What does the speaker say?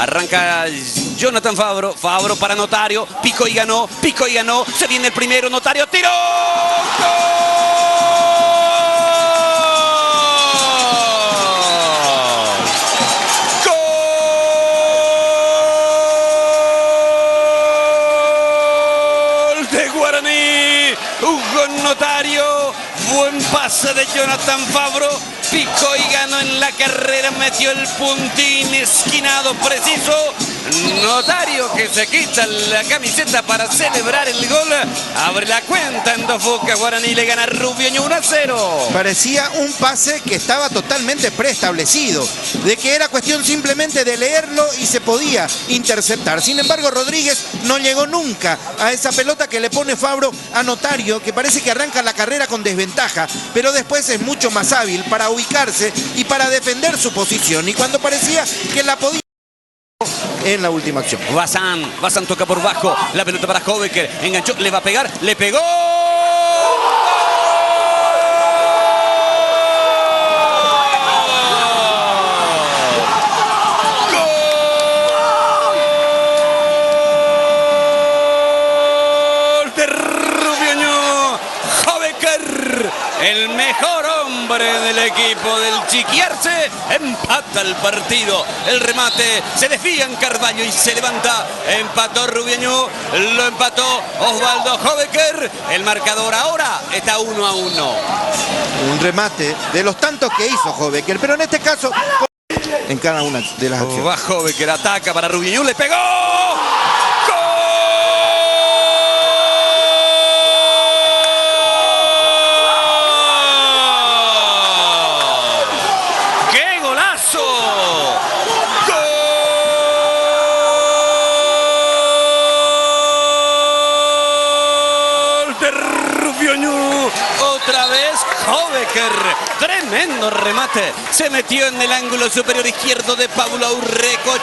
Arranca Jonathan Fabro. Fabro para Notario. Picó y ganó. Picó y ganó. Se viene el primero. Notario. ¡Tiró! ¡Gol de Guaraní! Hugo Notario. Buen pase de Jonathan Fabro. Picó y ganó en la carrera. Metió el puntín esquinado preciso. Notario que se quita la camiseta para celebrar el gol. Abre la cuenta en Dos Bocas. Guaraní le gana a Rubioño 1-0. Parecía un pase que estaba totalmente preestablecido, de que era cuestión simplemente de leerlo y se podía interceptar. Sin embargo, Rodríguez no llegó nunca a esa pelota que le pone Fabro a Notario, que parece que arranca la carrera con desventaja, pero después es mucho más hábil para ubicarse y para defender su posición. Y cuando parecía que la podía en la última acción. Bazán toca por bajo. La pelota para Hobeker. Enganchó, le va a pegar, le pegó. ¡Gol de Rubioño! Hobeker, el mejor hombre del equipo del Chiquiarse, empata el partido. El remate se desvía en Carvalho y se levanta. Empató Rubioño, lo empató Osvaldo Hobeker. El marcador ahora está 1-1. Un remate de los tantos que hizo Hobeker, pero en este caso en cada una de las acciones. Va Hobeker, ataca para Rubioño, le pegó. Rubioño, otra vez Hobeker, tremendo remate, se metió en el ángulo superior izquierdo de Paulo Urreco.